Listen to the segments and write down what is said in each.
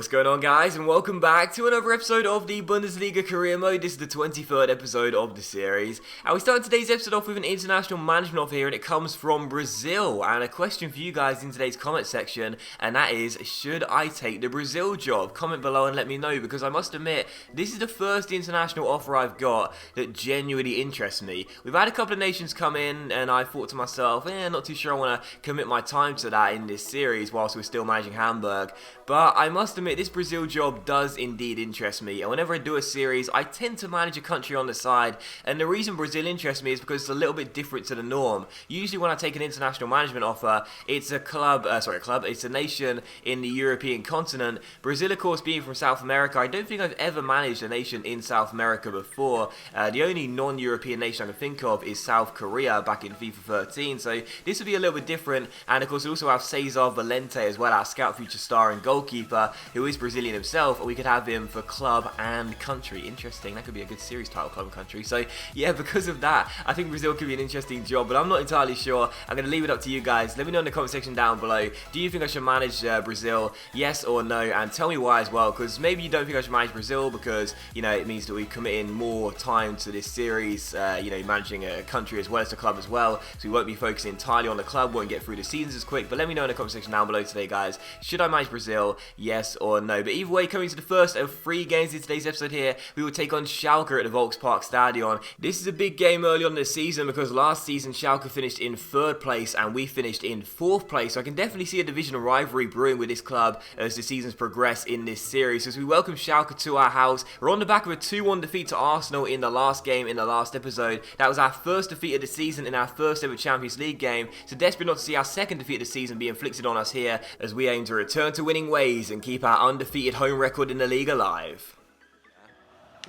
What's going on, guys, and welcome back to another episode of the Bundesliga Career Mode. This is the 23rd episode of the series, and we start today's episode off with an international management offer here, and it comes from Brazil. And a question for you guys in today's comment section, and that is, should I take the Brazil job? Comment below and let me know, because I must admit, this is the first international offer I've got that genuinely interests me. We've had a couple of nations come in, and I thought to myself, not too sure I want to commit my time to that in this series whilst we're still managing Hamburg. But I must admit, this Brazil job does indeed interest me, and whenever I do a series, I tend to manage a country on the side, and the reason Brazil interests me is because it's a little bit different to the norm. Usually when I take an international management offer, it's a it's a nation in the European continent. Brazil, of course, being from South America, I don't think I've ever managed a nation in South America before. The only non-European nation I can think of is South Korea back in FIFA 13, so this would be a little bit different. And of course, we also have Cesar Valente as well, our scout future star and goalkeeper, who is Brazilian himself, and we could have him for club and country. Interesting, that could be a good series title, club and country. So yeah, because of that, I think Brazil could be an interesting job, but I'm not entirely sure. I'm going to leave it up to you guys. Let me know in the comment section down below, do you think I should manage Brazil, yes or no, and tell me why as well, because maybe you don't think I should manage Brazil because, you know, it means that we're committing more time to this series, managing a country as well as the club as well, so we won't be focusing entirely on the club, won't get through the seasons as quick. But let me know in the comment section down below today, guys, should I manage Brazil, yes or no? But either way, coming to the first of 3 games in today's episode here, we will take on Schalke at the Volkspark Stadion. This is a big game early on in the season because last season Schalke finished in 3rd place and we finished in 4th place, so I can definitely see a divisional rivalry brewing with this club as the seasons progress in this series. So as we welcome Schalke to our house, we're on the back of a 2-1 defeat to Arsenal in the last game, in the last episode. That was our first defeat of the season in our first ever Champions League game, so desperate not to see our second defeat of the season be inflicted on us here as we aim to return to winning ways and keep our undefeated home record in the league alive.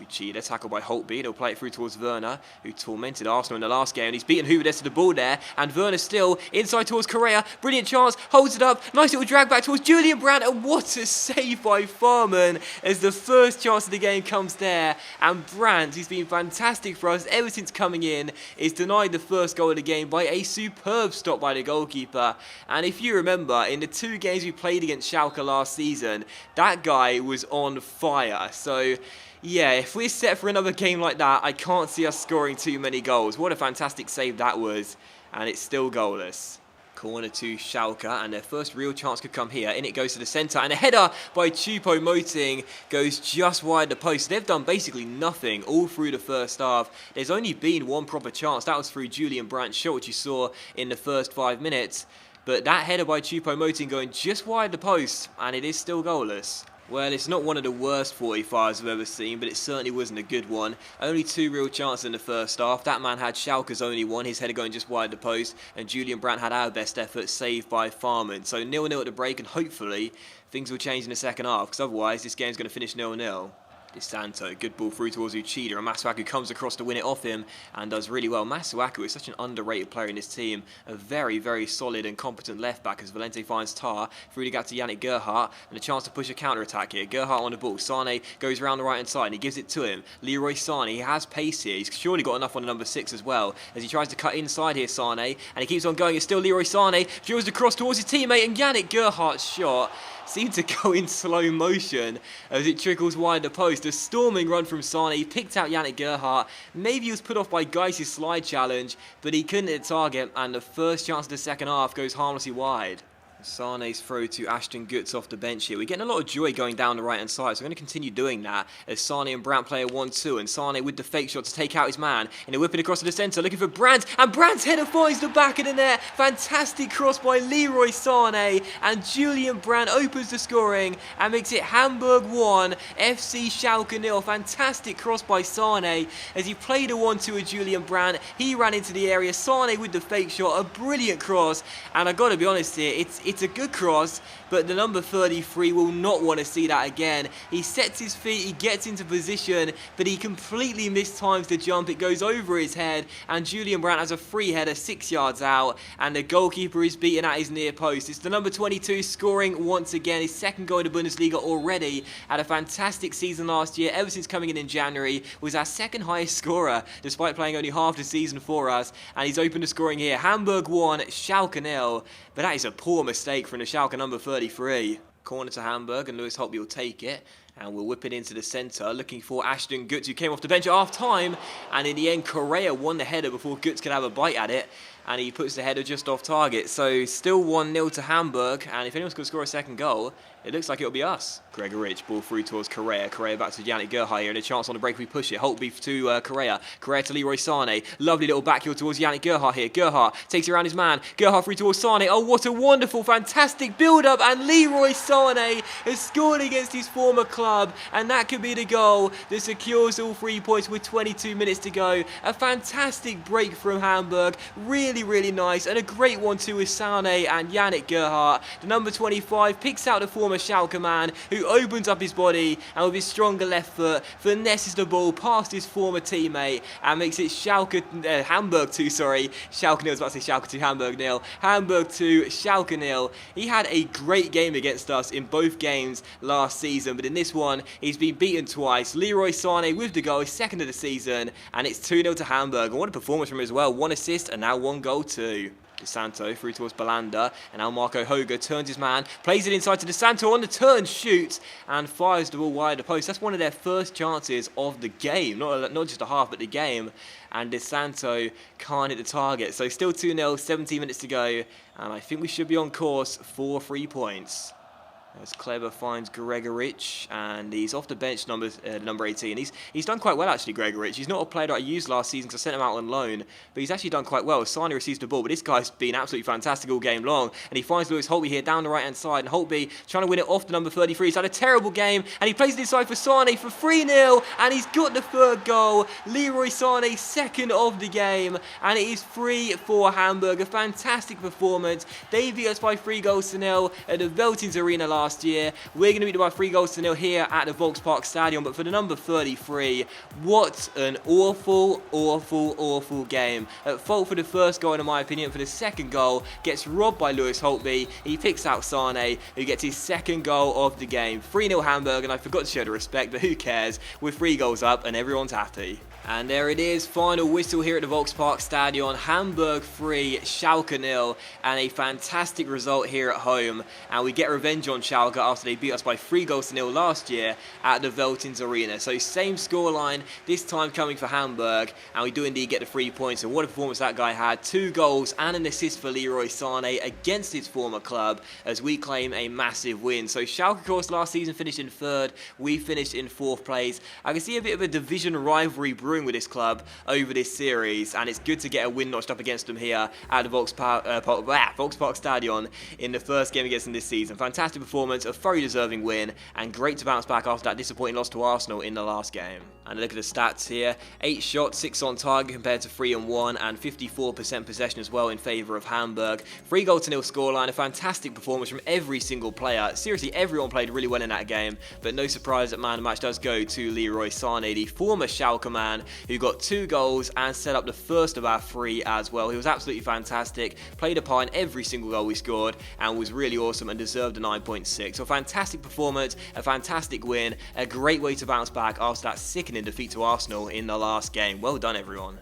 Uchida, tackled by Holtby, he'll play it through towards Werner, who tormented Arsenal in the last game, and he's beaten Hoover to the ball there, and Werner still inside towards Correa, brilliant chance, holds it up, nice little drag back towards Julian Brandt, and what a save by Farman as the first chance of the game comes there, and Brandt, who's been fantastic for us ever since coming in, is denied the first goal of the game by a superb stop by the goalkeeper. And if you remember, in the 2 games we played against Schalke last season, that guy was on fire, so yeah, if we're set for another game like that, I can't see us scoring too many goals. What a fantastic save that was, and it's still goalless. Corner to Schalke, and their first real chance could come here. In it goes to the centre, and a header by Choupo-Moting goes just wide the post. They've done basically nothing all through the first half. There's only been one proper chance. That was through Julian Brandt's shot, which you saw in the first 5 minutes. But that header by Choupo-Moting going just wide the post, and it is still goalless. Well, it's not one of the worst 45s I've ever seen, but it certainly wasn't a good one. Only 2 real chances in the first half. That man had Schalke's only one, his header going just wide the post, and Julian Brandt had our best effort, saved by Farman. So 0-0 at the break, and hopefully things will change in the second half, because otherwise this game's going to finish 0-0. Di Santo, good ball through towards Uchida, and Masuaku comes across to win it off him and does really well. Masuaku is such an underrated player in this team, a very, very solid and competent left back as Valente finds Tar through the gap to Yannick Gerhardt, and a chance to push a counter attack here. Gerhardt on the ball, Sane goes around the right hand side and he gives it to him. Leroy Sane, he has pace here, he's surely got enough on the number 6 as well as he tries to cut inside here, Sane, and he keeps on going. It's still Leroy Sane, drills across towards his teammate, and Yannick Gerhardt's shot seemed to go in slow motion as it trickles wide the post. A storming run from Sane, he picked out Yannick Gerhardt. Maybe he was put off by Geis's slide challenge, but he couldn't hit target, and the first chance of the second half goes harmlessly wide. Sane's throw to Ashton Gutz off the bench here. We're getting a lot of joy going down the right hand side, so we're going to continue doing that as Sane and Brandt play a 1-2, and Sane with the fake shot to take out his man, and they whip it across to the centre looking for Brandt, and Brandt's header finds the back of the net. Fantastic cross by Leroy Sane, and Julian Brandt opens the scoring and makes it Hamburg 1, FC Schalke 0. Fantastic cross by Sane as he played a 1-2 with Julian Brandt. He ran into the area, Sane with the fake shot, a brilliant cross, and I've got to be honest here, it's a good cross, but the number 33 will not want to see that again. He sets his feet, he gets into position, but he completely mistimes the jump. It goes over his head, and Julian Brandt has a free header 6 yards out, and the goalkeeper is beaten at his near post. It's the number 22 scoring once again, his 2nd goal in the Bundesliga already. Had a fantastic season last year, ever since coming in January, was our 2nd highest scorer, despite playing only half the season for us, and he's opened the scoring here. Hamburg 1, Schalke 0, but that is a poor mistake from the Schalke number 33. Corner to Hamburg, and Lewis Holtby will take it. And we'll whip it into the centre, looking for Ashton Gutz, who came off the bench at half-time. And in the end, Correa won the header before Gutz could have a bite at it. And he puts the header just off target. So still 1-0 to Hamburg. And if anyone's going to score a second goal, it looks like it'll be us. Gregor Rich, ball through towards Correa. Correa back to Yannick Gerhardt here, and a chance on the break if we push it. Holtby to Correa. Correa to Leroy Sane. Lovely little backheel towards Yannick Gerhardt here. Gerhardt takes it around his man. Gerhardt through towards Sane. Oh, what a wonderful, fantastic build-up. And Leroy Sane has scored against his former club. And that could be the goal that secures all 3 points with 22 minutes to go. A fantastic break from Hamburg. Really, really nice. And a great one too with Sane and Yannick Gerhardt. The number 25 picks out the former Schalke man, who opens up his body and with his stronger left foot finesses the ball past his former teammate and makes it Hamburg 2, Schalke 0, I was about to say Schalke 2, Hamburg 0, Hamburg 2, Schalke 0. He had a great game against us in both games last season, but in this one he's been beaten twice. Leroy Sane with the goal, his second of the season, and it's 2-0 to Hamburg. And what a performance from him as well, 1 assist and now 1 goal too. De Santo through towards Balanda, and now Marco Hoga turns his man, plays it inside to De Santo on the turn, shoots and fires the ball wide of the post. That's one of their first chances of the game, not just a half but the game, and De Santo can't hit the target. So still 2-0, 17 minutes to go, and I think we should be on course for 3 points. As Kleber finds Gregor Rich, and he's off the bench, number 18. He's done quite well actually, Gregor Rich. He's not a player that I used last season because I sent him out on loan, but he's actually done quite well. Sane receives the ball, but this guy's been absolutely fantastic all game long, and he finds Lewis Holtby here down the right-hand side, and Holtby trying to win it off the number 33. He's had a terrible game, and he plays it inside for Sane for 3-0, and he's got the third goal. Leroy Sane, second of the game, and it is 3 for Hamburg. A fantastic performance. They beat us by 3-0 at the Veltins Arena last year. We're going to beat them by 3-0 here at the Volkspark Stadion, but for the number 33, what an awful, awful, awful game. At fault for the first goal, in my opinion. For the second goal, gets robbed by Lewis Holtby. He picks out Sane, who gets his second goal of the game. 3-0 Hamburg, and I forgot to show the respect, but who cares? We're 3 goals up, and everyone's happy. And there it is, final whistle here at the Volkspark Stadion. Hamburg 3, Schalke 0, and a fantastic result here at home. And we get revenge on Schalke after they beat us by 3-0 last year at the Veltins Arena. So same scoreline, this time coming for Hamburg, and we do indeed get the 3 points. And what a performance that guy had. 2 goals and an assist for Leroy Sane against his former club as we claim a massive win. So Schalke, of course, last season finished in 3rd. We finished in 4th place. I can see a bit of a division rivalry brewing with this club over this series, and it's good to get a win notched up against them here at the Volkspark Stadion in the first game against them this season. Fantastic performance, a very deserving win, and great to bounce back after that disappointing loss to Arsenal in the last game. And look at the stats here, 8 shots, 6 on target compared to 3 and 1, and 54% possession as well in favour of Hamburg. 3-0 scoreline, a fantastic performance from every single player. Seriously, everyone played really well in that game, but no surprise that man of the match does go to Leroy Sane, the former Schalke man, who got 2 goals and set up the first of our 3 as well. He was absolutely fantastic, played a part in every single goal we scored, and was really awesome and deserved a 9.6. So a fantastic performance, a fantastic win, a great way to bounce back after that sickening defeat to Arsenal in the last game. Well done, everyone.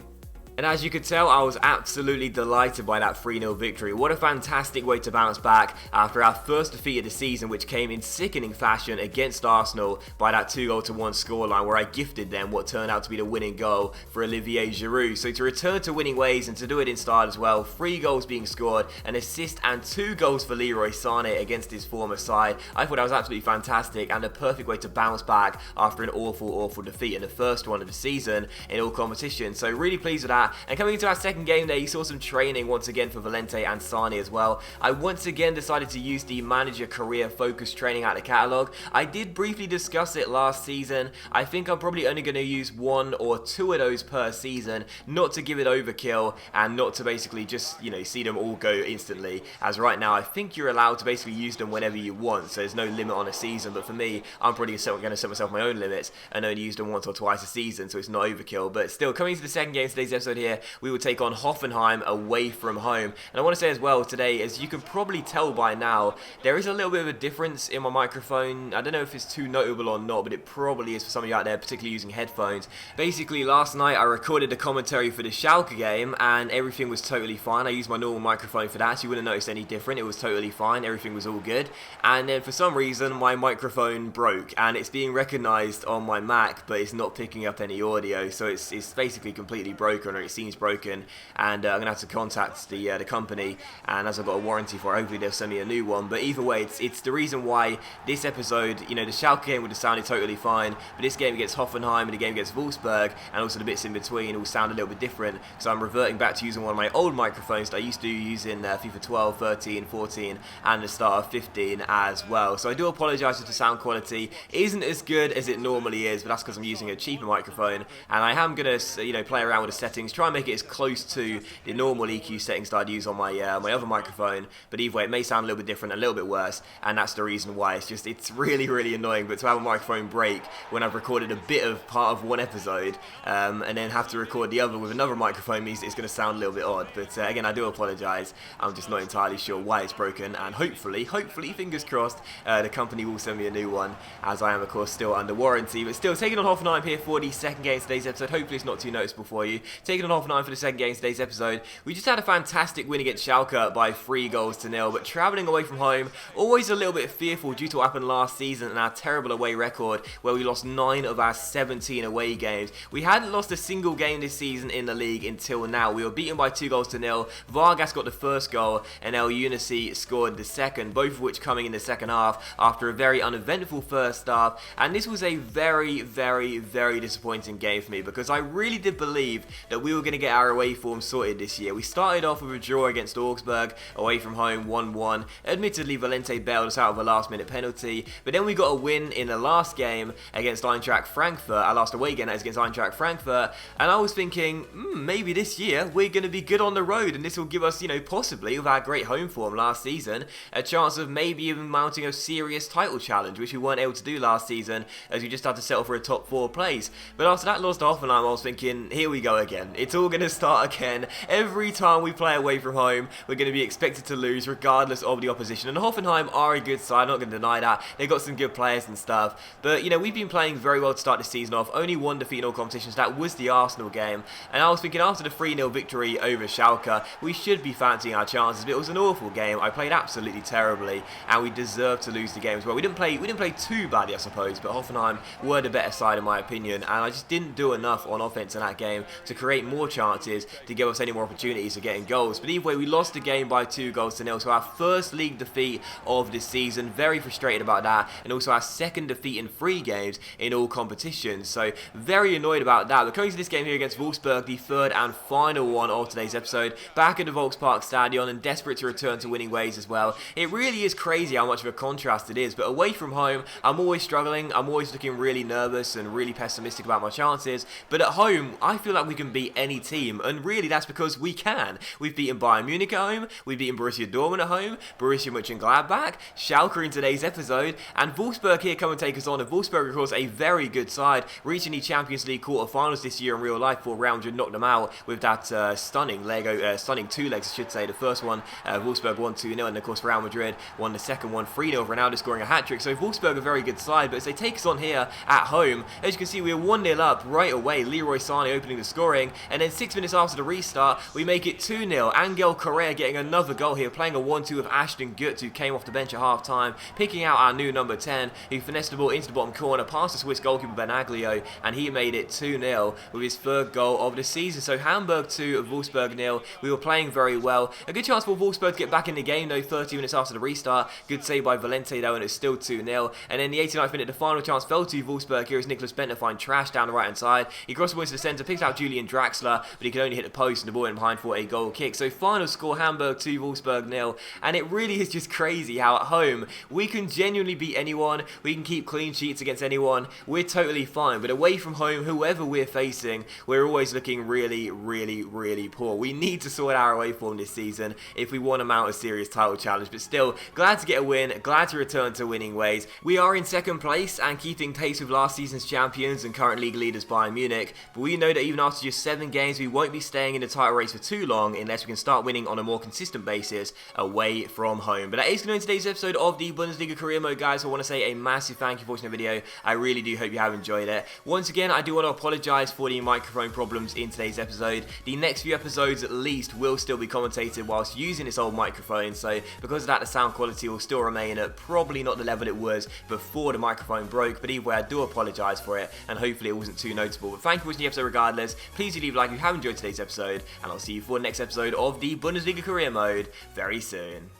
And as you could tell, I was absolutely delighted by that 3-0 victory. What a fantastic way to bounce back after our first defeat of the season, which came in sickening fashion against Arsenal by that 2-1 scoreline, where I gifted them what turned out to be the winning goal for Olivier Giroud. So to return to winning ways and to do it in style as well, 3 goals being scored, an assist and 2 goals for Leroy Sane against his former side. I thought that was absolutely fantastic and a perfect way to bounce back after an awful, awful defeat in the first one of the season in all competitions. So really pleased with that. And coming into our second game there, you saw some training once again for Valente and Sane as well. I once again decided to use the manager career focus training out of the catalogue. I did briefly discuss it last season. I think I'm probably only going to use 1 or 2 of those per season, not to give it overkill and not to basically just, see them all go instantly. As right now, I think you're allowed to basically use them whenever you want, so there's no limit on a season. But for me, I'm probably going to set myself my own limits and only use them once or twice a season, so it's not overkill. But still, coming into the second game of today's episode episode here, we will take on Hoffenheim away from home. And I want to say as well today, as you can probably tell by now, there is a little bit of a difference in my microphone. I don't know if it's too notable or not, but it probably is for some of you out there, particularly using headphones. Basically, last night I recorded a commentary for the Schalke game, and everything was totally fine. I used my normal microphone for that, so you wouldn't notice any different. It was totally fine, everything was all good. And then for some reason, my microphone broke, and it's being recognised on my Mac, but it's not picking up any audio, so it's basically completely broken, or it seems broken, and I'm going to have to contact the company, and as I've got a warranty for it, hopefully they'll send me a new one. But either way, it's the reason why this episode, the Schalke game would have sounded totally fine, but this game against Hoffenheim and the game against Wolfsburg, and also the bits in between, will sound a little bit different, so I'm reverting back to using one of my old microphones that I used to use in FIFA 12, 13, 14, and the start of 15 as well. So I do apologise if the sound quality isn't as good as it normally is, but that's because I'm using a cheaper microphone, and I am going to play around with the settings, try and make it as close to the normal EQ settings that I'd use on my other microphone. But either way, it may sound a little bit different, a little bit worse, and that's the reason why. It's really annoying. But to have a microphone break when I've recorded a bit of part of one episode, and then have to record the other with another microphone, means it's going to sound a little bit odd. But again, I do apologise. I'm just not entirely sure why it's broken, and hopefully, fingers crossed, the company will send me a new one, as I am of course still under warranty. But still, taking on Hoffenheim here for the second game of today's episode. Hopefully it's not too noticeable for you. Taking on Hoffenheim for the second game of today's episode. We just had a fantastic win against Schalke by 3-0, but travelling away from home, always a little bit fearful due to what happened last season and our terrible away record, where we lost 9 of our 17 away games. We hadn't lost a single game this season in the league until now. We were beaten by 2-0. Vargas got the first goal, and El Unici scored the second, both of which coming in the second half after a very uneventful first half. And this was a very disappointing game for me, because I really did believe that we were going to get our away form sorted this year. We started off with a draw against Augsburg, away from home, 1-1. Admittedly, Valente bailed us out of a last-minute penalty, but then we got a win in the last game against Eintracht Frankfurt. Our last away game is against Eintracht Frankfurt, and I was thinking, maybe this year we're going to be good on the road, and this will give us, possibly, with our great home form last season, a chance of maybe even mounting a serious title challenge, which we weren't able to do last season, as we just had to settle for a top 4 place. But after that loss to Hoffenheim, I was thinking, here we go again. It's all going to start again. Every time we play away from home, we're going to be expected to lose, regardless of the opposition. And Hoffenheim are a good side, I'm not going to deny that. They've got some good players and stuff. But, we've been playing very well to start the season off. Only one defeat in all competitions. That was the Arsenal game. And I was thinking, after the 3-0 victory over Schalke, we should be fancying our chances. But it was an awful game. I played absolutely terribly, and we deserved to lose the game as well. We didn't play too badly, I suppose, but Hoffenheim were the better side in my opinion, and I just didn't do enough on offense in that game to create more chances to give us any more opportunities of getting goals. But either way, we lost the game by 2-0, so our first league defeat of the season. Very frustrated about that, and also our second defeat in 3 games in all competitions, so very annoyed about that. We're coming to this game here against Wolfsburg, the third and final one of today's episode, back at the Volkspark Stadion, and desperate to return to winning ways as well. It really is crazy how much of a contrast it is, but away from home, I'm always struggling, I'm always looking really nervous and really pessimistic about my chances, but at home, I feel like we can beat any team, and really that's because we can. We've beaten Bayern Munich at home, we've beaten Borussia Dortmund at home, Borussia Mönchengladbach, Schalke in today's episode, and Wolfsburg here come and take us on. And Wolfsburg, of course, a very good side, reaching the Champions League quarterfinals this year in real life for Real Madrid knocked them out with that stunning 2 legs, I should say. The first one, Wolfsburg won 2-0, and of course Real Madrid won the second one 3-0, Ronaldo scoring a hat-trick. So Wolfsburg a very good side, but as they take us on here at home, as you can see, we are 1-0 up right away. Leroy Sane opening the scoring, and then 6 minutes after the restart, we make it 2-0. Angel Correa getting another goal here, playing a 1-2 with Ashton Gut, who came off the bench at half-time, picking out our new number 10, who finessed the ball into the bottom corner, past the Swiss goalkeeper Benaglio, and he made it 2-0 with his third goal of the season. So Hamburg 2, Wolfsburg 0. We were playing very well. A good chance for Wolfsburg to get back in the game, though, 30 minutes after the restart. Good save by Valente, though, and it's still 2-0. And then the 89th minute, the final chance fell to Wolfsburg. Here is Nicholas Bentner find trash down the right-hand side. He crosses the ball into the centre, picks out Julian Draxler, but he could only hit the post, and the ball went behind for a goal kick. So final score, Hamburg 2, Wolfsburg 0. And it really is just crazy how at home we can genuinely beat anyone. We can keep clean sheets against anyone. We're totally fine. But away from home, whoever we're facing, we're always looking really poor. We need to sort our away form this season if we want to mount a serious title challenge. But still, glad to get a win, glad to return to winning ways. We are in second place and keeping pace with last season's champions and current league leaders Bayern Munich. But we know that even after just 7 7 games. We won't be staying in the title race for too long unless we can start winning on a more consistent basis away from home. But that is going to end today's episode of the Bundesliga Career Mode, guys. I want to say a massive thank you for watching the video. I really do hope you have enjoyed it. Once again, I do want to apologise for the microphone problems in today's episode. The next few episodes at least will still be commentated whilst using this old microphone, so because of that the sound quality will still remain at probably not the level it was before the microphone broke, but either way I do apologise for it, and hopefully it wasn't too notable. But thank you for watching the episode regardless. Please do leave a like if you have enjoyed today's episode, and I'll see you for the next episode of the Bundesliga Career Mode very soon.